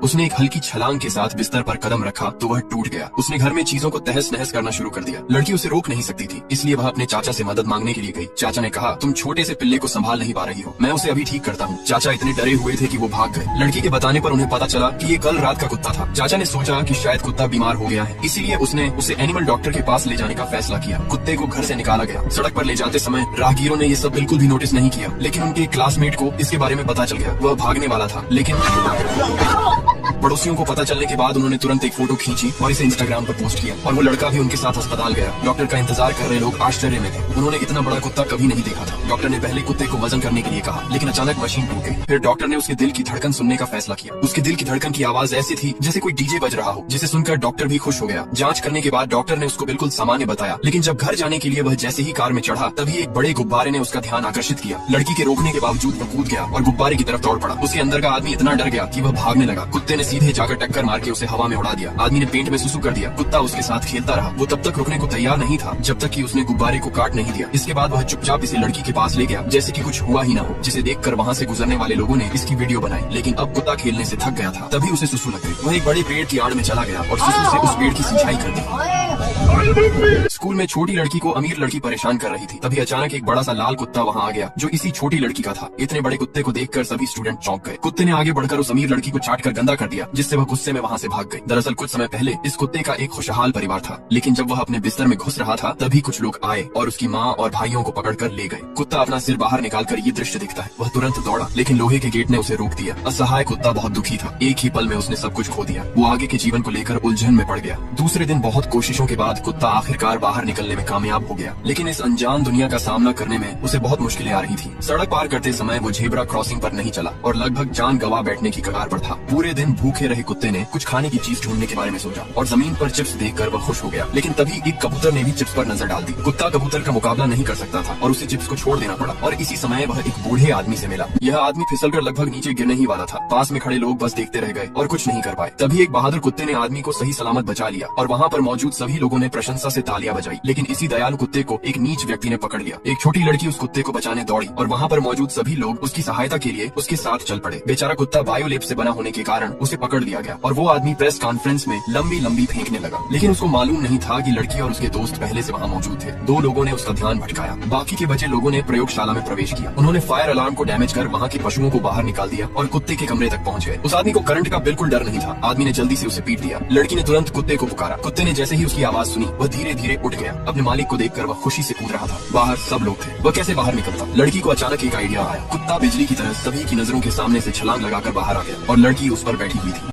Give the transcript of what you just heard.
उसने एक हल्की छलांग के साथ बिस्तर पर कदम रखा तो वह टूट गया। उसने घर में चीजों को तहस नहस करना शुरू कर दिया। लड़की उसे रोक नहीं सकती थी, इसलिए वह अपने चाचा से मदद मांगने के लिए गई। चाचा ने कहा, तुम छोटे से पिल्ले को संभाल नहीं पा रही हो, मैं उसे अभी ठीक करता हूँ। चाचा इतने डरे हुए थे कि वो भाग गए। लड़की के बताने पर उन्हें पता चला कि ये कल रात का कुत्ता था। चाचा ने सोचा कि शायद कुत्ता बीमार हो गया है, इसीलिए उसने उसे एनिमल डॉक्टर के पास ले जाने का फैसला किया। कुत्ते को घर से निकाला गया। सड़क पर ले जाते समय राहगीरों ने ये सब बिल्कुल भी नोटिस नहीं किया, लेकिन उनके क्लासमेट को इसके बारे में पता चल गया। वह भागने वाला था, लेकिन पड़ोसियों को पता चलने के बाद उन्होंने तुरंत एक फोटो खींची और इसे इंस्टाग्राम पर पोस्ट किया, और वो लड़का भी उनके साथ अस्पताल गया। डॉक्टर का इंतजार कर रहे लोग आश्चर्य में थे। उन्होंने इतना बड़ा कुत्ता कभी नहीं देखा था। डॉक्टर ने पहले कुत्ते को वजन करने के लिए कहा, लेकिन अचानक मशीन टूट गई। फिर डॉक्टर ने उसके दिल की धड़कन सुनने का फैसला किया। उसके दिल की धड़कन की आवाज ऐसी थी जैसे कोई डीजे बज रहा हो, जिसे सुनकर डॉक्टर भी खुश हो गया। जांच करने के बाद डॉक्टर ने उसको बिल्कुल सामान्य बताया, लेकिन जब घर जाने के लिए वह जैसे ही कार में चढ़ा, तभी एक बड़े गुब्बारे ने उसका ध्यान आकर्षित किया। लड़की के रोकने के बावजूद वह कूद गया और गुब्बारे की तरफ दौड़ पड़ा। उसके अंदर का आदमी इतना डर गया कि वह भागने लगा। कुत्ते ने सीधे जाकर टक्कर मार के उसे हवा में उड़ा दिया। आदमी ने पेट में सुसु कर दिया। कुत्ता उसके साथ खेलता रहा। वो तब तक रुकने को तैयार नहीं था जब तक कि उसने गुब्बारे को काट नहीं दिया। इसके बाद वह चुपचाप इसे लड़की के पास ले गया, जैसे कि कुछ हुआ ही ना हो, जिसे देखकर वहाँ से गुजरने वाले लोगों ने इसकी वीडियो बनाई। लेकिन अब कुत्ता खेलने से थक गया था। तभी उसे सुसु लग गई। वह एक बड़े पेड़ की आड़ में चला गया और सुसु से उस पेड़ की सिंचाई कर दी। स्कूल में छोटी लड़की को अमीर लड़की परेशान कर रही थी। तभी अचानक एक बड़ा सा लाल कुत्ता वहाँ आ गया, जो इसी छोटी लड़की का था। इतने बड़े कुत्ते को देखकर सभी स्टूडेंट चौंक गए। कुत्ते ने आगे बढ़कर उस अमीर लड़की को चाट कर गंदा कर दिया, जिससे वह गुस्से में वहाँ से भाग गई। दरअसल कुछ समय पहले इस कुत्ते का एक खुशहाल परिवार था, लेकिन जब वह अपने बिस्तर में घुस रहा था, तभी कुछ लोग आए और उसकी माँ और भाइयों को पकड़कर ले गए। कुत्ता अपना सिर बाहर निकालकर ये दृश्य दिखता है। वह तुरंत दौड़ा, लेकिन लोहे के गेट ने उसे रोक दिया। असहाय कुत्ता बहुत दुखी था। एक ही पल में उसने सब कुछ खो दिया। वो आगे के जीवन को लेकर उलझन में पड़ गया। दूसरे दिन बहुत कोशिशों के बाद कुत्ता आखिरकार बाहर निकलने में कामयाब हो गया, लेकिन इस अनजान दुनिया का सामना करने में उसे बहुत मुश्किलें आ रही थी। सड़क पार करते समय वो झेब्रा क्रॉसिंग पर नहीं चला और लगभग जान गंवा बैठने की कगार पर था। पूरे दिन भूखे रहे कुत्ते ने कुछ खाने की चीज ढूंढने के बारे में सोचा और जमीन पर चिप्स देखकर वह खुश हो गया। लेकिन तभी एक कबूतर ने भी चिप्स पर नजर डाल दी। कुत्ता कबूतर का मुकाबला नहीं कर सकता था और उसे चिप्स को छोड़ देना पड़ा। और इसी समय वह एक बूढ़े आदमी से मिला। यह आदमी फिसलकर लगभग नीचे गिरने ही वाला था। पास में खड़े लोग बस देखते रह गए और कुछ नहीं कर पाए। तभी एक बहादुर कुत्ते ने आदमी को सही सलामत बचा लिया और वहाँ पर मौजूद सभी लोगों ने प्रशंसा से तालियां बजाई। लेकिन इसी दयालु कुत्ते को एक नीच व्यक्ति ने पकड़ लिया। एक छोटी लड़की उस कुत्ते को बचाने दौड़ी और वहाँ पर मौजूद सभी लोग उसकी सहायता के लिए उसके साथ चल पड़े। बेचारा कुत्ता बायोलेप से बना होने के कारण उसे पकड़ लिया गया और वो आदमी प्रेस कॉन्फ्रेंस में लंबी लंबी फेंकने लगा। लेकिन उसको मालूम नहीं था कि लड़की और उसके दोस्त पहले से वहाँ मौजूद थे। दो लोगों ने उसका ध्यान भटकाया। बाकी के बचे लोगों ने प्रयोगशाला में प्रवेश किया। उन्होंने फायर अलार्म को डैमेज कर वहाँ के पशुओं को बाहर निकाल दिया और कुत्ते के कमरे तक पहुँच गए। उस आदमी को करंट का बिल्कुल डर नहीं था। आदमी ने जल्दी से उसे पीट दिया। लड़की ने तुरंत कुत्ते को पुकारा। कुत्ते ने जैसे ही उसकी आवाज सुनी, वह धीरे धीरे उठ गया। अपने मालिक को देखकर वह खुशी से कूद रहा था। बाहर सब लोग थे। वह कैसे बाहर निकलता? लड़की को अचानक एक आइडिया आया। कुत्ता बिजली की तरह सभी की नजरों के सामने से छलांग लगाकर बाहर आ गया और लड़की उस पर बैठी हुई थी।